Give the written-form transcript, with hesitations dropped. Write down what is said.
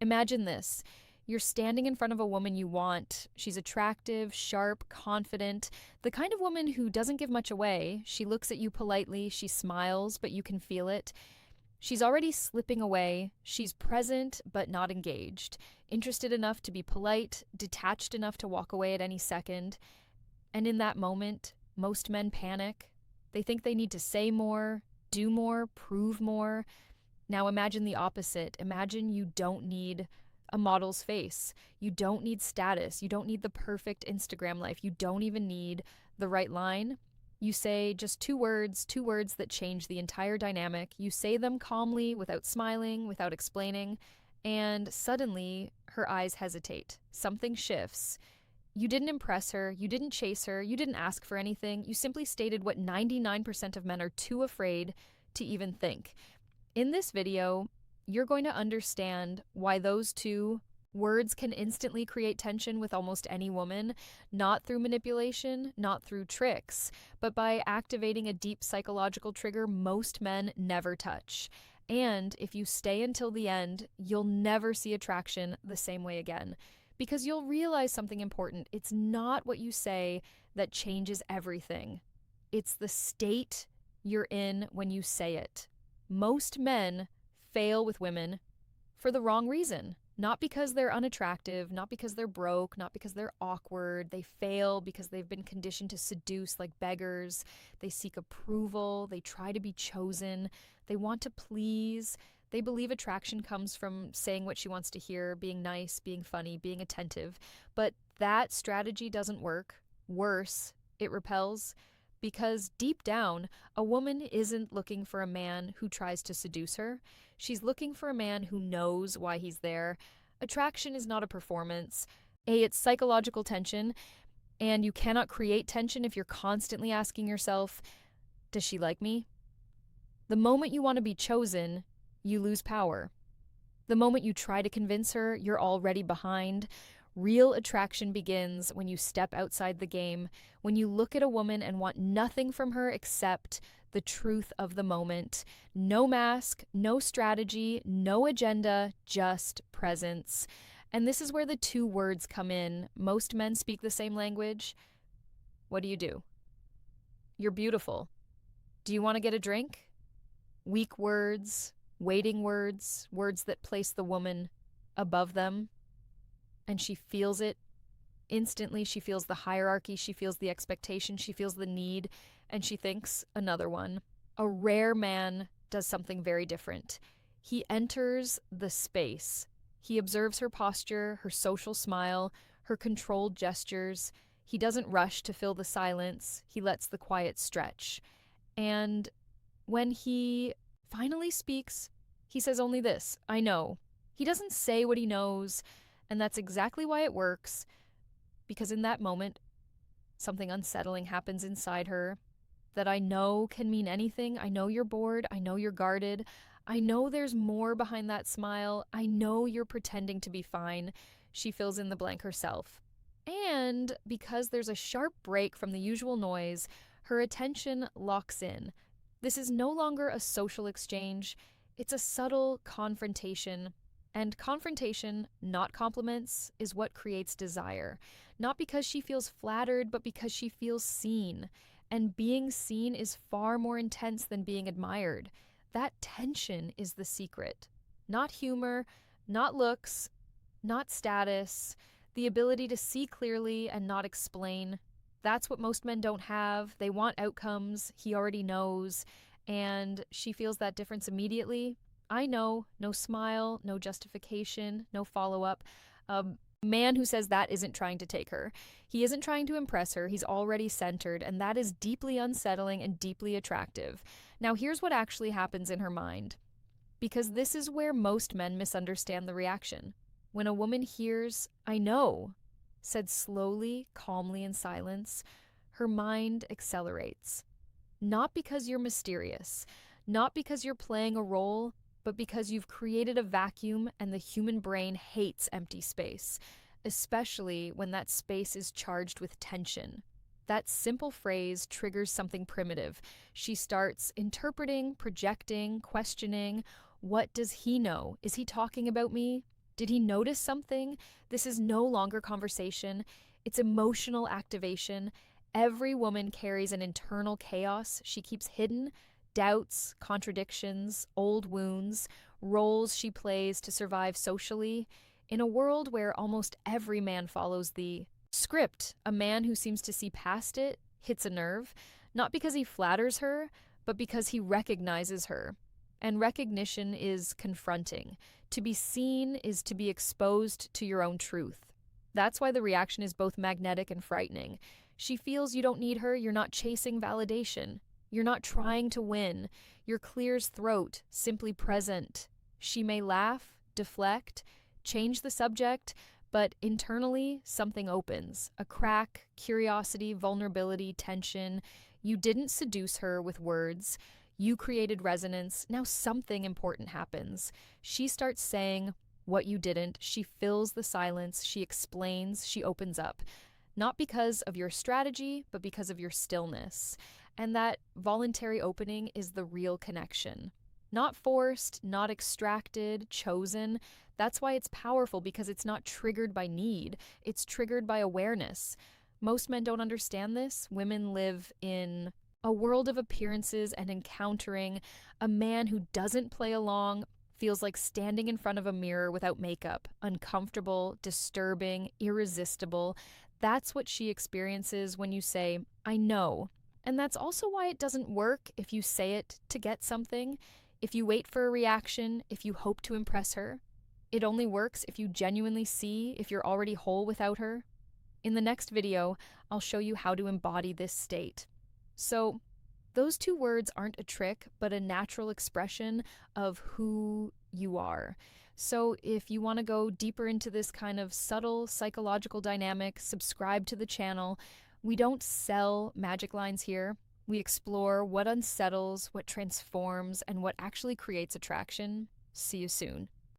Imagine this. You're standing in front of a woman you want. She's attractive, sharp, confident, the kind of woman who doesn't give much away. She looks at you politely, she smiles, but you can feel it. She's already slipping away. She's present, but not engaged. Interested enough to be polite, detached enough to walk away at any second. And in that moment, most men panic. They think they need to say more, do more, prove more. Now imagine the opposite. Imagine you don't need a model's face. You don't need status. You don't need the perfect Instagram life. You don't even need the right line. You say just two words that change the entire dynamic. You say them calmly, without smiling, without explaining, and suddenly her eyes hesitate. Something shifts. You didn't impress her, you didn't chase her, you didn't ask for anything. You simply stated what 99% of men are too afraid to even think. In this video, you're going to understand why those two words can instantly create tension with almost any woman, not through manipulation, not through tricks, but by activating a deep psychological trigger most men never touch. And if you stay until the end, you'll never see attraction the same way again. Because you'll realize something important. It's not what you say that changes everything. It's the state you're in when you say it. Most men fail with women for the wrong reason. Not because they're unattractive, not because they're broke, not because they're awkward. They fail because they've been conditioned to seduce like beggars. They seek approval. They try to be chosen. They want to please. They believe attraction comes from saying what she wants to hear, being nice, being funny, being attentive. But that strategy doesn't work. Worse, it repels. Because deep down, a woman isn't looking for a man who tries to seduce her. She's looking for a man who knows why he's there. Attraction is not a performance. It's psychological tension, and you cannot create tension if you're constantly asking yourself, does she like me? The moment you want to be chosen, you lose power. The moment you try to convince her, you're already behind. Real attraction begins when you step outside the game, when you look at a woman and want nothing from her except the truth of the moment. No mask, no strategy, no agenda, just presence. And this is where the two words come in. Most men speak the same language. What do? You're beautiful. Do you want to get a drink? Weak words, waiting words, words that place the woman above them. And she feels it instantly. She feels the hierarchy. She feels the expectation. She feels the need. And she thinks another one. A rare man does something very different. He enters the space. He observes her posture, her social smile, her controlled gestures. He doesn't rush to fill the silence. He lets the quiet stretch. And when he finally speaks, he says only this, I know. He doesn't say what he knows. And that's exactly why it works, because in that moment, something unsettling happens inside her that I know can mean anything. I know you're bored. I know you're guarded. I know there's more behind that smile. I know you're pretending to be fine. She fills in the blank herself. And because there's a sharp break from the usual noise, her attention locks in. This is no longer a social exchange. It's a subtle confrontation. And confrontation, not compliments, is what creates desire. Not because she feels flattered, but because she feels seen. And being seen is far more intense than being admired. That tension is the secret. Not humor, not looks, not status, the ability to see clearly and not explain. That's what most men don't have. They want outcomes. He already knows. And she feels that difference immediately. I know, no smile, no justification, no follow-up. A man who says that isn't trying to take her. He isn't trying to impress her. He's already centered, and that is deeply unsettling and deeply attractive. Now, here's what actually happens in her mind, because this is where most men misunderstand the reaction. When a woman hears, I know, said slowly, calmly, in silence, her mind accelerates. Not because you're mysterious, not because you're playing a role, but because you've created a vacuum and the human brain hates empty space, especially when that space is charged with tension. That simple phrase triggers something primitive. She starts interpreting, projecting, questioning. What does he know? Is he talking about me? Did he notice something? This is no longer conversation, it's emotional activation. Every woman carries an internal chaos she keeps hidden, doubts, contradictions, old wounds, roles she plays to survive socially. In a world where almost every man follows the script, a man who seems to see past it hits a nerve, not because he flatters her, but because he recognizes her. And recognition is confronting. To be seen is to be exposed to your own truth. That's why the reaction is both magnetic and frightening. She feels you don't need her, you're not chasing validation. You're not trying to win. You're clear as throat, simply present. She may laugh, deflect, change the subject, but internally, something opens. A crack, curiosity, vulnerability, tension. You didn't seduce her with words. You created resonance. Now something important happens. She starts saying what you didn't. She fills the silence. She explains. She opens up. Not because of your strategy, but because of your stillness. And that voluntary opening is the real connection. Not forced, not extracted, chosen. That's why it's powerful, because it's not triggered by need. It's triggered by awareness. Most men don't understand this. Women live in a world of appearances and encountering a man who doesn't play along feels like standing in front of a mirror without makeup, uncomfortable, disturbing, irresistible. That's what she experiences when you say, I know. And that's also why it doesn't work if you say it to get something, if you wait for a reaction, if you hope to impress her. It only works if you genuinely see if you're already whole without her. In the next video, I'll show you how to embody this state. So, those two words aren't a trick, but a natural expression of who you are. So if you want to go deeper into this kind of subtle psychological dynamic, subscribe to the channel. We don't sell magic lines here. We explore what unsettles, what transforms, and what actually creates attraction. See you soon.